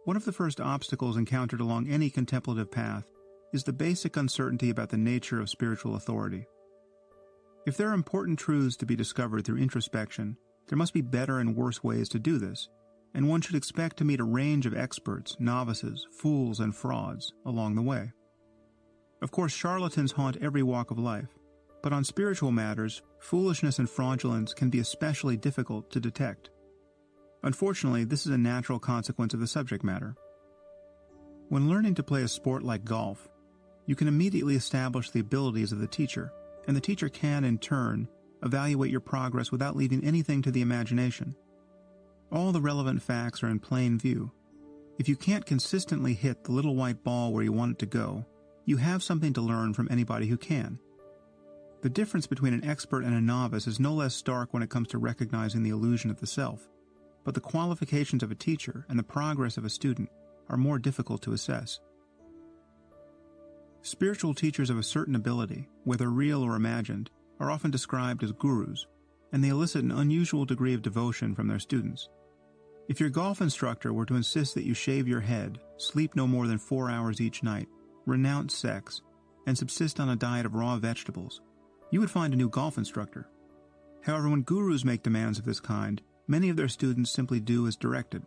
One of the first obstacles encountered along any contemplative path is the basic uncertainty about the nature of spiritual authority. If there are important truths to be discovered through introspection, there must be better and worse ways to do this, and one should expect to meet a range of experts, novices, fools, and frauds along the way. Of course, charlatans haunt every walk of life, but on spiritual matters, foolishness and fraudulence can be especially difficult to detect. Unfortunately, this is a natural consequence of the subject matter. When learning to play a sport like golf, you can immediately establish the abilities of the teacher, and the teacher can, in turn, evaluate your progress without leaving anything to the imagination. All the relevant facts are in plain view. If you can't consistently hit the little white ball where you want it to go, you have something to learn from anybody who can. The difference between an expert and a novice is no less stark when it comes to recognizing the illusion of the self, but the qualifications of a teacher and the progress of a student are more difficult to assess. Spiritual teachers of a certain ability, whether real or imagined, are often described as gurus, and they elicit an unusual degree of devotion from their students. If your golf instructor were to insist that you shave your head, sleep no more than 4 hours each night, renounce sex, and subsist on a diet of raw vegetables, you would find a new golf instructor. However, when gurus make demands of this kind, many of their students simply do as directed.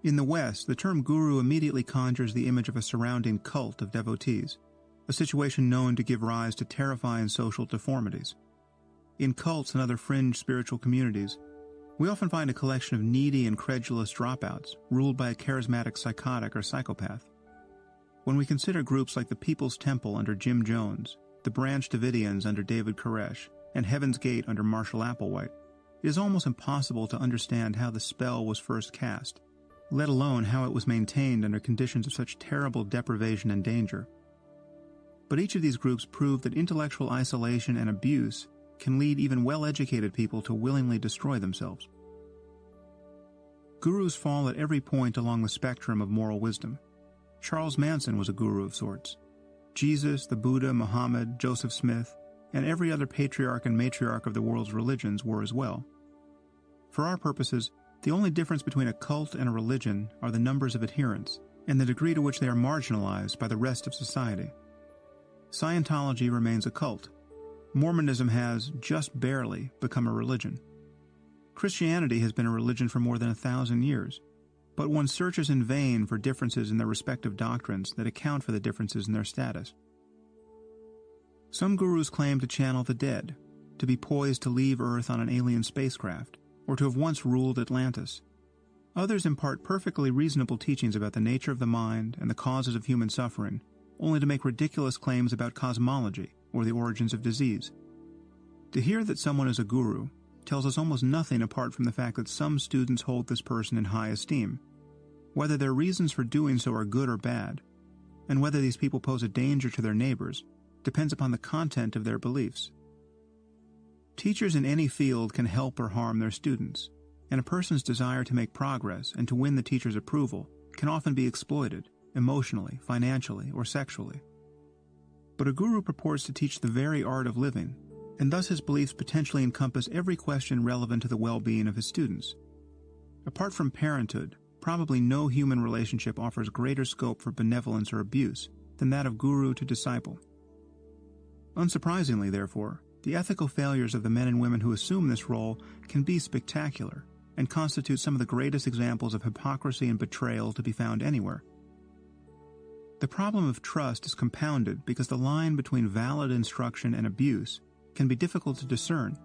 In the West, the term guru immediately conjures the image of a surrounding cult of devotees, a situation known to give rise to terrifying social deformities. In cults and other fringe spiritual communities, we often find a collection of needy and credulous dropouts, ruled by a charismatic psychotic or psychopath. When we consider groups like the People's Temple under Jim Jones, the Branch Davidians under David Koresh, and Heaven's Gate under Marshall Applewhite, it is almost impossible to understand how the spell was first cast, let alone how it was maintained under conditions of such terrible deprivation and danger. But each of these groups proved that intellectual isolation and abuse can lead even well-educated people to willingly destroy themselves. Gurus fall at every point along the spectrum of moral wisdom. Charles Manson was a guru of sorts. Jesus, the Buddha, Muhammad, Joseph Smith, and every other patriarch and matriarch of the world's religions were as well. For our purposes, the only difference between a cult and a religion are the numbers of adherents and the degree to which they are marginalized by the rest of society. Scientology remains a cult. Mormonism has, just barely, become a religion. Christianity has been a religion for more than 1,000 years, but one searches in vain for differences in their respective doctrines that account for the differences in their status. Some gurus claim to channel the dead, to be poised to leave Earth on an alien spacecraft, or to have once ruled Atlantis. Others impart perfectly reasonable teachings about the nature of the mind and the causes of human suffering, only to make ridiculous claims about cosmology or the origins of disease. To hear that someone is a guru tells us almost nothing apart from the fact that some students hold this person in high esteem. Whether their reasons for doing so are good or bad, and whether these people pose a danger to their neighbors, depends upon the content of their beliefs. Teachers in any field can help or harm their students, and a person's desire to make progress and to win the teacher's approval can often be exploited, emotionally, financially, or sexually. But a guru purports to teach the very art of living, and thus his beliefs potentially encompass every question relevant to the well-being of his students. Apart from parenthood, probably no human relationship offers greater scope for benevolence or abuse than that of guru to disciple. Unsurprisingly, therefore, the ethical failures of the men and women who assume this role can be spectacular and constitute some of the greatest examples of hypocrisy and betrayal to be found anywhere. The problem of trust is compounded because the line between valid instruction and abuse can be difficult to discern.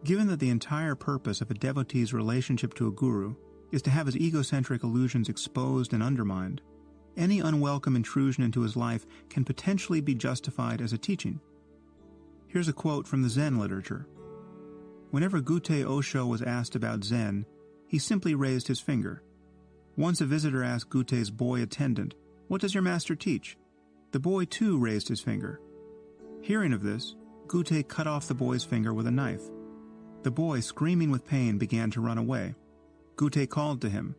Given that the entire purpose of a devotee's relationship to a guru is to have his egocentric illusions exposed and undermined, any unwelcome intrusion into his life can potentially be justified as a teaching. Here's a quote from the Zen literature. Whenever Gutei Osho was asked about Zen, he simply raised his finger. Once a visitor asked Gutei's boy attendant, "What does your master teach?" The boy too raised his finger. Hearing of this, Gutei cut off the boy's finger with a knife. The boy, screaming with pain, began to run away. Gutei called to him,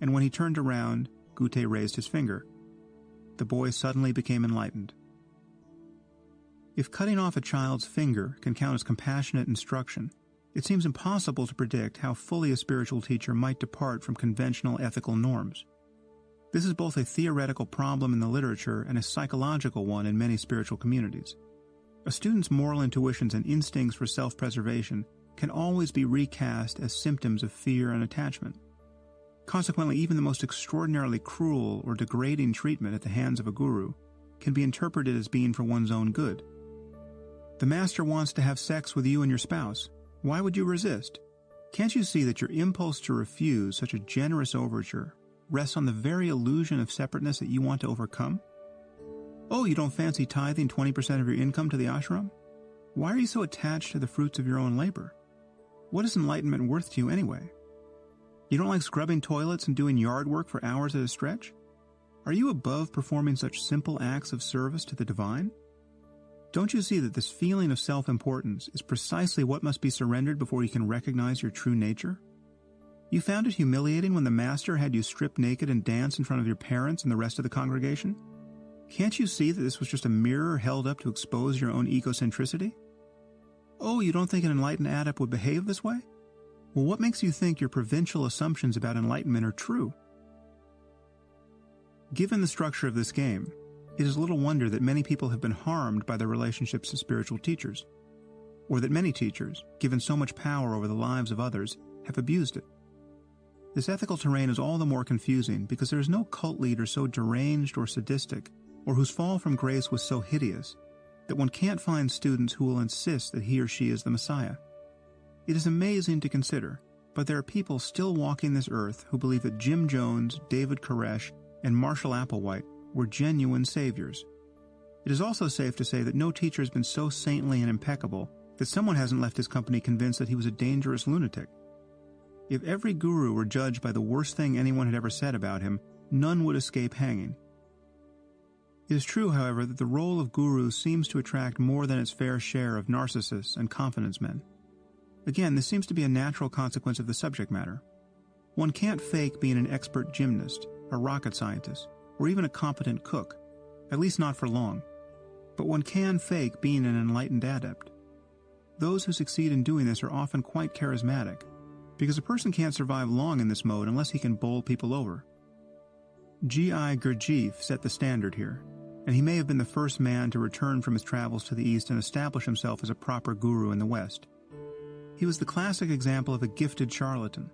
and when he turned around, Gutei raised his finger. The boy suddenly became enlightened. If cutting off a child's finger can count as compassionate instruction, It seems impossible to predict how fully a spiritual teacher might depart from conventional ethical norms. This is both a theoretical problem in the literature and a psychological one in many spiritual communities. A student's moral intuitions and instincts for self-preservation can always be recast as symptoms of fear and attachment. Consequently, even the most extraordinarily cruel or degrading treatment at the hands of a guru can be interpreted as being for one's own good. The master wants to have sex with you and your spouse. Why would you resist? Can't you see that your impulse to refuse such a generous overture rests on the very illusion of separateness that you want to overcome? Oh, you don't fancy tithing 20% of your income to the ashram? Why are you so attached to the fruits of your own labor? What is enlightenment worth to you anyway? You don't like scrubbing toilets and doing yard work for hours at a stretch? Are you above performing such simple acts of service to the divine? Don't you see that this feeling of self-importance is precisely what must be surrendered before you can recognize your true nature? You found it humiliating when the master had you strip naked and dance in front of your parents and the rest of the congregation? Can't you see that this was just a mirror held up to expose your own egocentricity? Oh, you don't think an enlightened adept would behave this way? Well, what makes you think your provincial assumptions about enlightenment are true? Given the structure of this game, it is little wonder that many people have been harmed by their relationships to spiritual teachers, or that many teachers, given so much power over the lives of others, have abused it. This ethical terrain is all the more confusing because there is no cult leader so deranged or sadistic, or whose fall from grace was so hideous, that one can't find students who will insist that he or she is the Messiah. It is amazing to consider, but there are people still walking this earth who believe that Jim Jones, David Koresh, and Marshall Applewhite were genuine saviors. It is also safe to say that no teacher has been so saintly and impeccable that someone hasn't left his company convinced that he was a dangerous lunatic. If every guru were judged by the worst thing anyone had ever said about him, none would escape hanging. It is true, however, that the role of guru seems to attract more than its fair share of narcissists and confidence men. Again, this seems to be a natural consequence of the subject matter. One can't fake being an expert gymnast, a rocket scientist, or even a competent cook, at least not for long. But one can fake being an enlightened adept. Those who succeed in doing this are often quite charismatic, because a person can't survive long in this mode unless he can bowl people over. G.I. Gurdjieff set the standard here, and he may have been the first man to return from his travels to the East and establish himself as a proper guru in the West. He was the classic example of a gifted charlatan.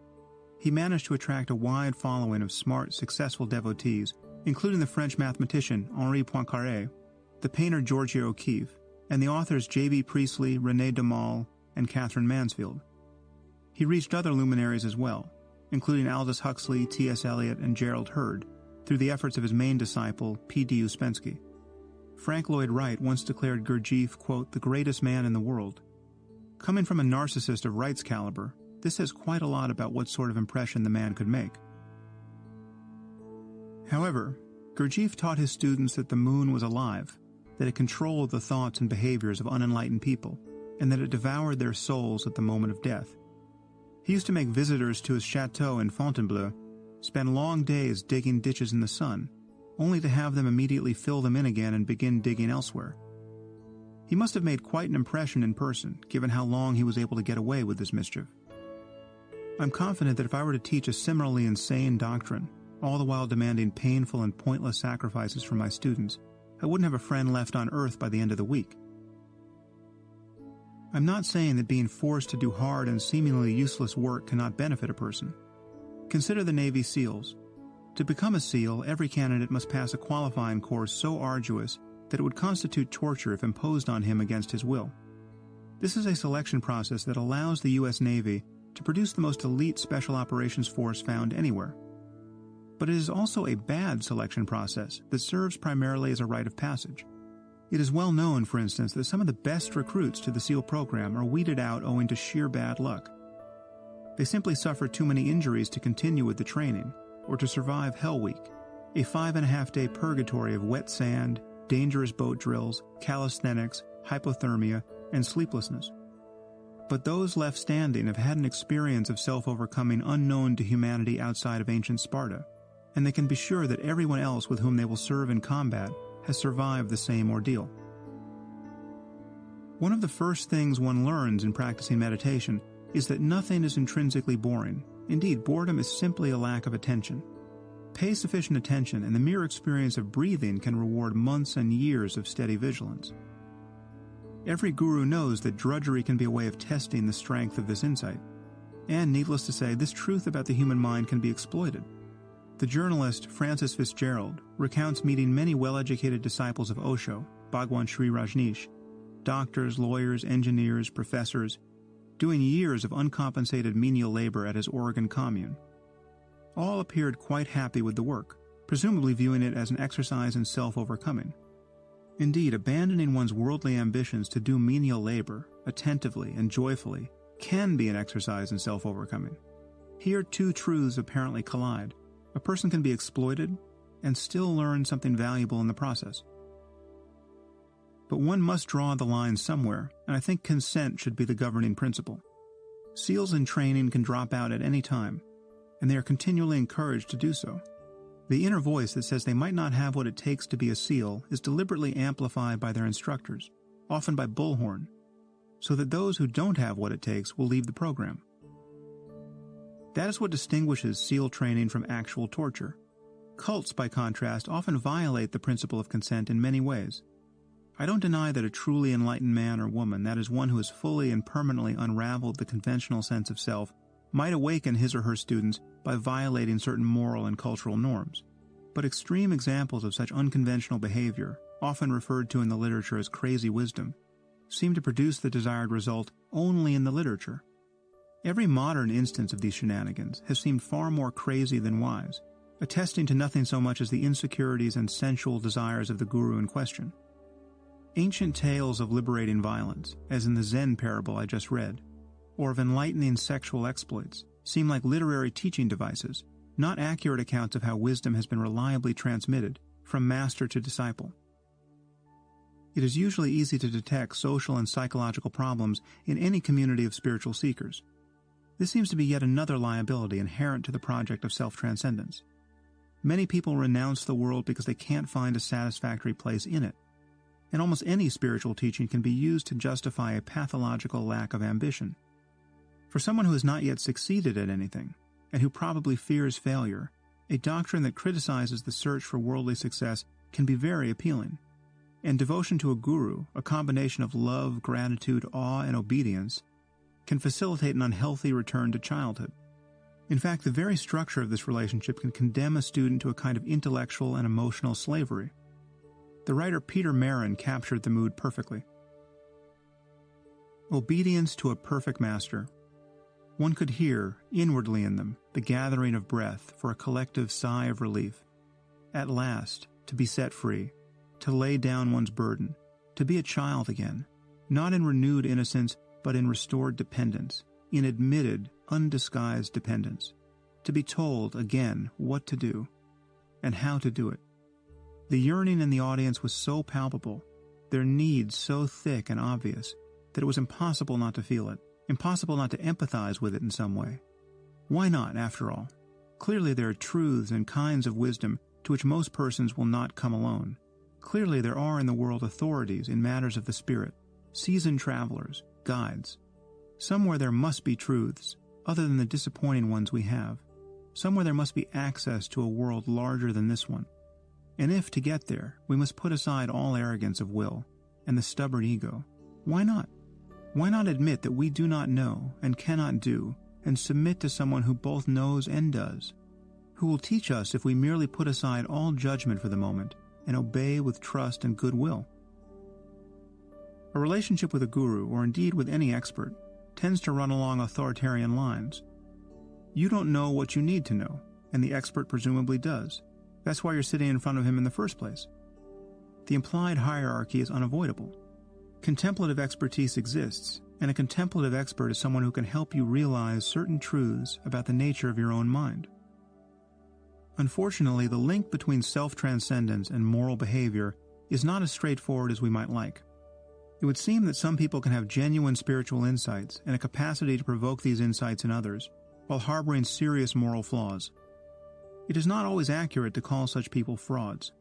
He managed to attract a wide following of smart, successful devotees, including the French mathematician Henri Poincaré, the painter Georgia O'Keeffe, and the authors J.B. Priestley, René Daumal, and Catherine Mansfield. He reached other luminaries as well, including Aldous Huxley, T.S. Eliot, and Gerald Hurd, through the efforts of his main disciple, P.D. Ouspensky. Frank Lloyd Wright once declared Gurdjieff, quote, the greatest man in the world. Coming from a narcissist of Wright's caliber, this says quite a lot about what sort of impression the man could make. However, Gurdjieff taught his students that the moon was alive, that it controlled the thoughts and behaviors of unenlightened people, and that it devoured their souls at the moment of death. He used to make visitors to his chateau in Fontainebleau spend long days digging ditches in the sun, only to have them immediately fill them in again and begin digging elsewhere. He must have made quite an impression in person, given how long he was able to get away with this mischief. I'm confident that if I were to teach a similarly insane doctrine, all the while demanding painful and pointless sacrifices from my students, I wouldn't have a friend left on earth by the end of the week. I'm not saying that being forced to do hard and seemingly useless work cannot benefit a person. Consider the Navy SEALs. To become a SEAL, every candidate must pass a qualifying course so arduous that it would constitute torture if imposed on him against his will. This is a selection process that allows the U.S. Navy to produce the most elite special operations force found anywhere. But it is also a bad selection process that serves primarily as a rite of passage. It is well known, for instance, that some of the best recruits to the SEAL program are weeded out owing to sheer bad luck. They simply suffer too many injuries to continue with the training, or to survive Hell Week, a 5.5-day purgatory of wet sand, dangerous boat drills, calisthenics, hypothermia, and sleeplessness. But those left standing have had an experience of self-overcoming unknown to humanity outside of ancient Sparta, and they can be sure that everyone else with whom they will serve in combat has survived the same ordeal. One of the first things one learns in practicing meditation is that nothing is intrinsically boring. Indeed, boredom is simply a lack of attention. Pay sufficient attention, and the mere experience of breathing can reward months and years of steady vigilance. Every guru knows that drudgery can be a way of testing the strength of this insight. And needless to say, this truth about the human mind can be exploited. The journalist Francis Fitzgerald recounts meeting many well-educated disciples of Osho, Bhagwan Sri Rajneesh, doctors, lawyers, engineers, professors, doing years of uncompensated menial labor at his Oregon commune. All appeared quite happy with the work, presumably viewing it as an exercise in self-overcoming. Indeed, abandoning one's worldly ambitions to do menial labor, attentively and joyfully, can be an exercise in self-overcoming. Here, two truths apparently collide. A person can be exploited and still learn something valuable in the process. But one must draw the line somewhere, and I think consent should be the governing principle. SEALs in training can drop out at any time, and they are continually encouraged to do so. The inner voice that says they might not have what it takes to be a SEAL is deliberately amplified by their instructors, often by bullhorn, so that those who don't have what it takes will leave the program. That is what distinguishes SEAL training from actual torture. Cults, by contrast, often violate the principle of consent in many ways. I don't deny that a truly enlightened man or woman, that is one who has fully and permanently unraveled the conventional sense of self, might awaken his or her students by violating certain moral and cultural norms. But extreme examples of such unconventional behavior, often referred to in the literature as crazy wisdom, seem to produce the desired result only in the literature. Every modern instance of these shenanigans has seemed far more crazy than wise, attesting to nothing so much as the insecurities and sensual desires of the guru in question. Ancient tales of liberating violence, as in the Zen parable I just read, or of enlightening sexual exploits, seem like literary teaching devices, not accurate accounts of how wisdom has been reliably transmitted from master to disciple. It is usually easy to detect social and psychological problems in any community of spiritual seekers. This seems to be yet another liability inherent to the project of self-transcendence. Many people renounce the world because they can't find a satisfactory place in it. And almost any spiritual teaching can be used to justify a pathological lack of ambition. For someone who has not yet succeeded at anything, and who probably fears failure, a doctrine that criticizes the search for worldly success can be very appealing. And devotion to a guru, a combination of love, gratitude, awe, and obedience, can facilitate an unhealthy return to childhood. In fact, the very structure of this relationship can condemn a student to a kind of intellectual and emotional slavery. The writer Peter Marin captured the mood perfectly. Obedience to a perfect master. One could hear, inwardly in them, the gathering of breath for a collective sigh of relief. At last, to be set free, to lay down one's burden, to be a child again, not in renewed innocence, but in restored dependence, in admitted, undisguised dependence, to be told again what to do, and how to do it. The yearning in the audience was so palpable, their need so thick and obvious, that it was impossible not to feel it, impossible not to empathize with it in some way. Why not, after all? Clearly there are truths and kinds of wisdom to which most persons will not come alone. Clearly there are in the world authorities in matters of the spirit, seasoned travelers, guides. Somewhere there must be truths, other than the disappointing ones we have. Somewhere there must be access to a world larger than this one. And if, to get there, we must put aside all arrogance of will and the stubborn ego, why not? Why not admit that we do not know and cannot do, and submit to someone who both knows and does, who will teach us if we merely put aside all judgment for the moment and obey with trust and goodwill? A relationship with a guru, or indeed with any expert, tends to run along authoritarian lines. You don't know what you need to know, and the expert presumably does. That's why you're sitting in front of him in the first place. The implied hierarchy is unavoidable. Contemplative expertise exists, and a contemplative expert is someone who can help you realize certain truths about the nature of your own mind. Unfortunately, the link between self-transcendence and moral behavior is not as straightforward as we might like. It would seem that some people can have genuine spiritual insights and a capacity to provoke these insights in others, while harboring serious moral flaws. It is not always accurate to call such people frauds.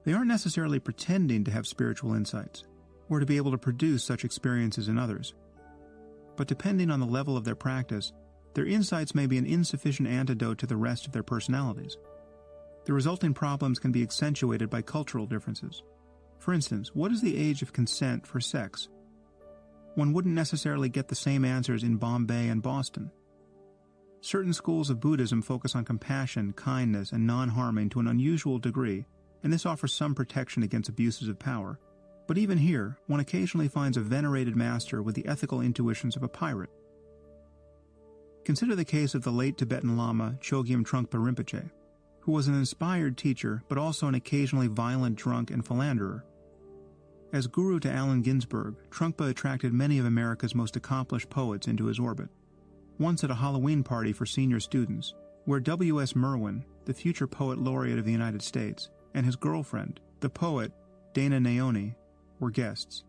They aren't necessarily pretending to have spiritual insights, or to be able to produce such experiences in others. but depending on the level of their practice, their insights may be an insufficient antidote to the rest of their personalities. The resulting problems can be accentuated by cultural differences. For instance, what is the age of consent for sex? One wouldn't necessarily get the same answers in Bombay and Boston. Certain schools of Buddhism focus on compassion, kindness, and non-harming to an unusual degree, and this offers some protection against abuses of power. But even here, one occasionally finds a venerated master with the ethical intuitions of a pirate. Consider the case of the late Tibetan Lama Chogyam Trungpa Rinpoche, who was an inspired teacher but also an occasionally violent drunk and philanderer. As guru to Allen Ginsberg, Trungpa attracted many of America's most accomplished poets into his orbit. Once at a Halloween party for senior students, where W.S. Merwin, the future poet laureate of the United States, and his girlfriend, the poet Dana Naoni, were guests,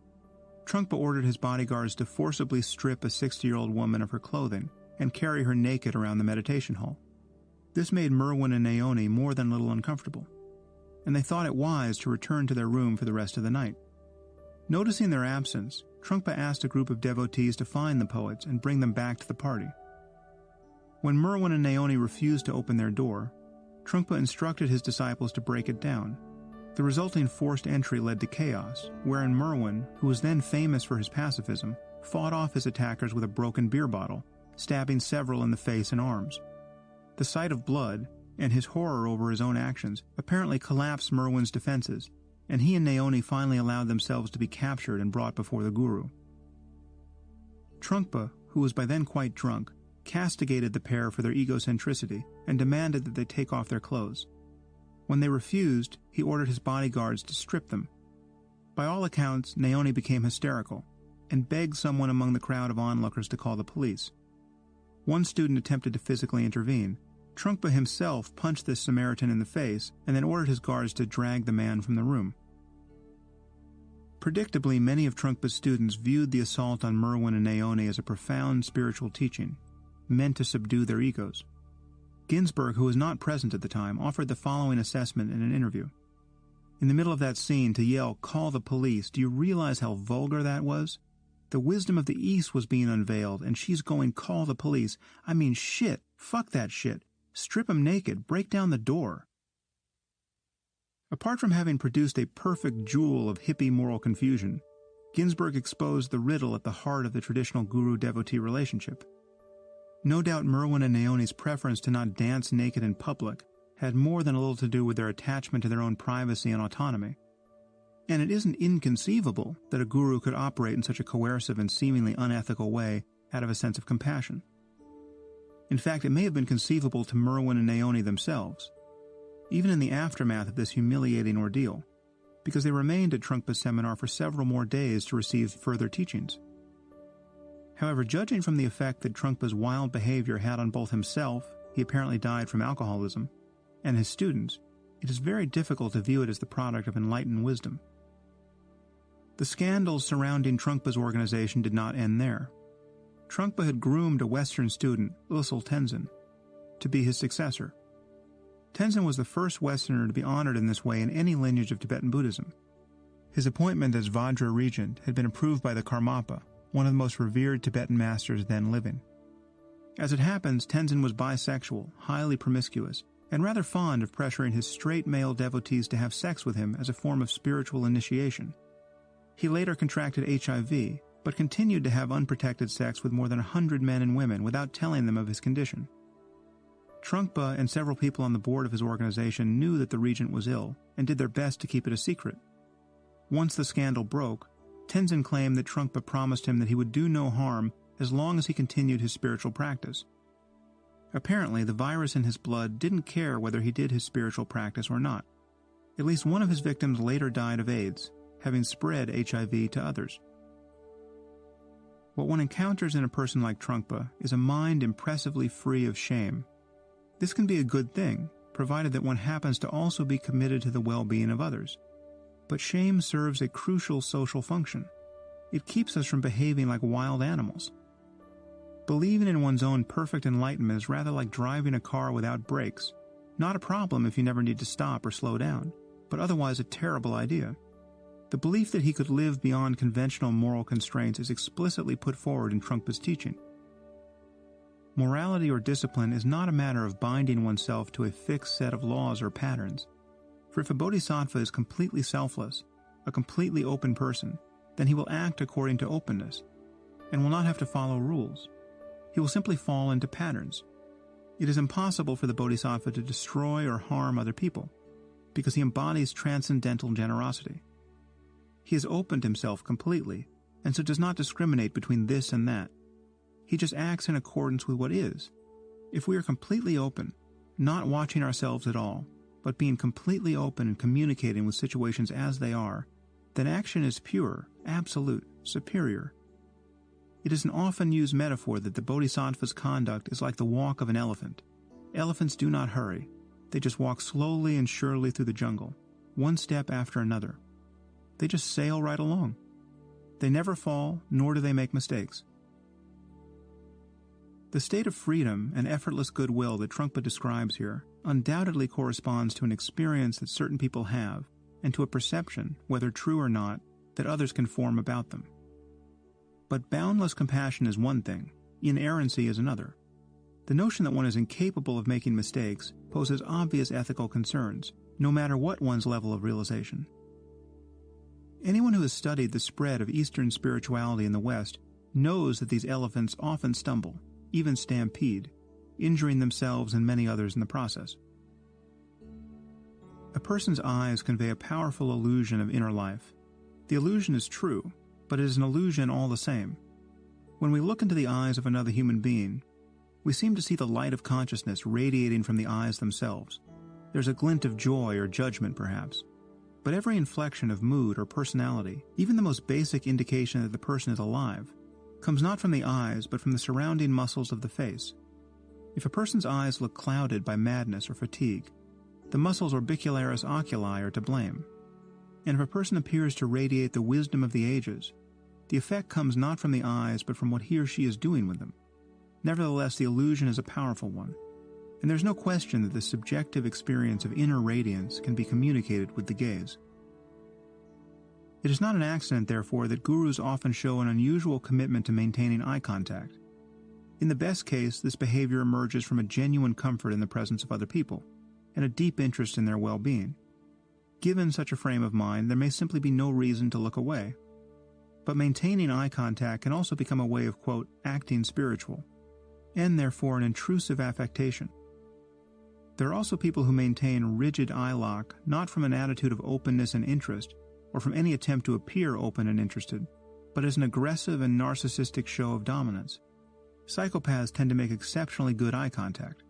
Trungpa ordered his bodyguards to forcibly strip a 60-year-old woman of her clothing and carry her naked around the meditation hall. This made Merwin and Naoni more than a little uncomfortable, and they thought it wise to return to their room for the rest of the night. Noticing their absence, Trungpa asked a group of devotees to find the poets and bring them back to the party. When Merwin and Naoni refused to open their door, Trungpa instructed his disciples to break it down. The resulting forced entry led to chaos, wherein Merwin, who was then famous for his pacifism, fought off his attackers with a broken beer bottle, stabbing several in the face and arms. The sight of blood, and his horror over his own actions, apparently collapsed Merwin's defenses, and he and Naoni finally allowed themselves to be captured and brought before the guru. Trungpa, who was by then quite drunk, castigated the pair for their egocentricity and demanded that they take off their clothes. When they refused, he ordered his bodyguards to strip them. By all accounts, Naoni became hysterical and begged someone among the crowd of onlookers to call the police. One student attempted to physically intervene. Trungpa himself punched this Samaritan in the face and then ordered his guards to drag the man from the room. Predictably, many of Trungpa's students viewed the assault on Merwin and Naoni as a profound spiritual teaching, meant to subdue their egos. Ginsberg, who was not present at the time, offered the following assessment in an interview. In the middle of that scene, to yell, "Call the police," do you realize how vulgar that was? The wisdom of the East was being unveiled, and she's going, "Call the police." I mean, shit. Fuck that shit. Strip him naked. Break down the door. Apart from having produced a perfect jewel of hippie moral confusion, Ginsberg exposed the riddle at the heart of the traditional guru-devotee relationship. No doubt Merwin and Naoni's preference to not dance naked in public had more than a little to do with their attachment to their own privacy and autonomy. And it isn't inconceivable that a guru could operate in such a coercive and seemingly unethical way out of a sense of compassion. In fact, it may have been conceivable to Merwin and Naoni themselves, even in the aftermath of this humiliating ordeal, because they remained at Trungpa's seminar for several more days to receive further teachings. However, judging from the effect that Trungpa's wild behavior had on both himself, he apparently died from alcoholism, and his students, it is very difficult to view it as the product of enlightened wisdom. The scandals surrounding Trungpa's organization did not end there. Trungpa had groomed a Western student, Usal Tenzin, to be his successor. Tenzin was the first Westerner to be honored in this way in any lineage of Tibetan Buddhism. His appointment as Vajra regent had been approved by the Karmapa, one of the most revered Tibetan masters then living. As it happens, Tenzin was bisexual, highly promiscuous, and rather fond of pressuring his straight male devotees to have sex with him as a form of spiritual initiation. He later contracted HIV, but continued to have unprotected sex with more than 100 men and women without telling them of his condition. Trungpa and several people on the board of his organization knew that the regent was ill and did their best to keep it a secret. Once the scandal broke, Tenzin claimed that Trungpa promised him that he would do no harm as long as he continued his spiritual practice. Apparently, the virus in his blood didn't care whether he did his spiritual practice or not. At least one of his victims later died of AIDS, having spread HIV to others. What one encounters in a person like Trungpa is a mind impressively free of shame. This can be a good thing, provided that one happens to also be committed to the well-being of others. But shame serves a crucial social function. It keeps us from behaving like wild animals. Believing in one's own perfect enlightenment is rather like driving a car without brakes. Not a problem if you never need to stop or slow down, but otherwise a terrible idea. The belief that he could live beyond conventional moral constraints is explicitly put forward in Trungpa's teaching. Morality or discipline is not a matter of binding oneself to a fixed set of laws or patterns. For if a bodhisattva is completely selfless, a completely open person, then he will act according to openness, and will not have to follow rules. He will simply fall into patterns. It is impossible for the bodhisattva to destroy or harm other people, because he embodies transcendental generosity. He has opened himself completely, and so does not discriminate between this and that. He just acts in accordance with what is. If we are completely open, not watching ourselves at all, but being completely open and communicating with situations as they are, then action is pure, absolute, superior. It is an often used metaphor that the bodhisattva's conduct is like the walk of an elephant. Elephants do not hurry. They just walk slowly and surely through the jungle, one step after another. They just sail right along. They never fall, nor do they make mistakes. The state of freedom and effortless goodwill that Trungpa describes here undoubtedly corresponds to an experience that certain people have, and to a perception, whether true or not, that others can form about them. But boundless compassion is one thing, inerrancy is another. The notion that one is incapable of making mistakes poses obvious ethical concerns, no matter what one's level of realization. Anyone who has studied the spread of Eastern spirituality in the West knows that these elephants often stumble, even stampede, injuring themselves and many others in the process. A person's eyes convey a powerful illusion of inner life. The illusion is true, but it is an illusion all the same. When we look into the eyes of another human being, we seem to see the light of consciousness radiating from the eyes themselves. There's a glint of joy or judgment, perhaps. But every inflection of mood or personality, even the most basic indication that the person is alive, comes not from the eyes but from the surrounding muscles of the face. If a person's eyes look clouded by madness or fatigue, the muscles orbicularis oculi are to blame. And if a person appears to radiate the wisdom of the ages, the effect comes not from the eyes but from what he or she is doing with them. Nevertheless, the illusion is a powerful one, and there's no question that the subjective experience of inner radiance can be communicated with the gaze. It is not an accident, therefore, that gurus often show an unusual commitment to maintaining eye contact. In the best case, this behavior emerges from a genuine comfort in the presence of other people, and a deep interest in their well-being. Given such a frame of mind, there may simply be no reason to look away. But maintaining eye contact can also become a way of, quote, acting spiritual, and therefore an intrusive affectation. There are also people who maintain rigid eye lock not from an attitude of openness and interest, or from any attempt to appear open and interested, but as an aggressive and narcissistic show of dominance. Psychopaths tend to make exceptionally good eye contact.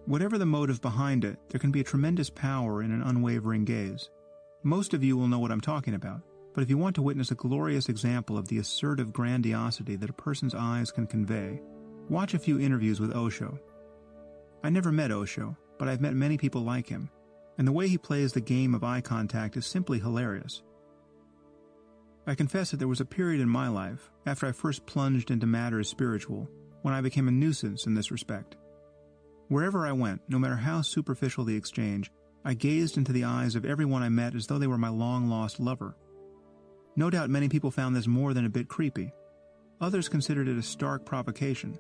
Whatever the motive behind it, there can be a tremendous power in an unwavering gaze. Most of you will know what I'm talking about, but if you want to witness a glorious example of the assertive grandiosity that a person's eyes can convey, watch a few interviews with Osho. I never met Osho, but I've met many people like him, and the way he plays the game of eye contact is simply hilarious. I confess that there was a period in my life, after I first plunged into matters spiritual, when I became a nuisance in this respect. Wherever I went, no matter how superficial the exchange, I gazed into the eyes of everyone I met as though they were my long-lost lover. No doubt many people found this more than a bit creepy. Others considered it a stark provocation,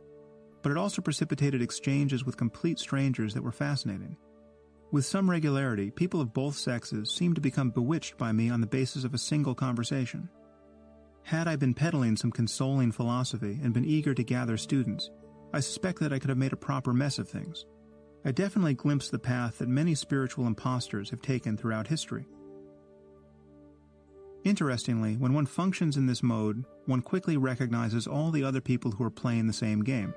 but it also precipitated exchanges with complete strangers that were fascinating. With some regularity, people of both sexes seemed to become bewitched by me on the basis of a single conversation. Had I been peddling some consoling philosophy and been eager to gather students, I suspect that I could have made a proper mess of things. I definitely glimpsed the path that many spiritual impostors have taken throughout history. Interestingly, when one functions in this mode, one quickly recognizes all the other people who are playing the same game.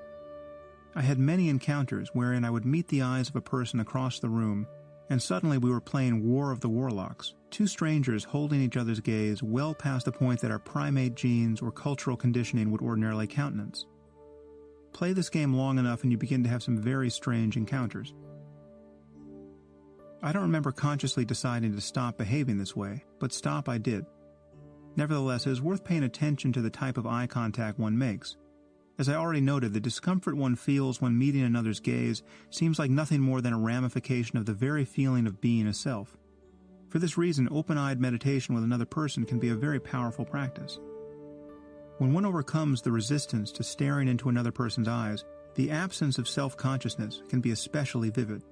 I had many encounters wherein I would meet the eyes of a person across the room, and suddenly we were playing War of the Warlocks, two strangers holding each other's gaze well past the point that our primate genes or cultural conditioning would ordinarily countenance. Play this game long enough and you begin to have some very strange encounters. I don't remember consciously deciding to stop behaving this way, but stop I did. Nevertheless, it is worth paying attention to the type of eye contact one makes. As I already noted, the discomfort one feels when meeting another's gaze seems like nothing more than a ramification of the very feeling of being a self. For this reason, open-eyed meditation with another person can be a very powerful practice. When one overcomes the resistance to staring into another person's eyes, the absence of self-consciousness can be especially vivid.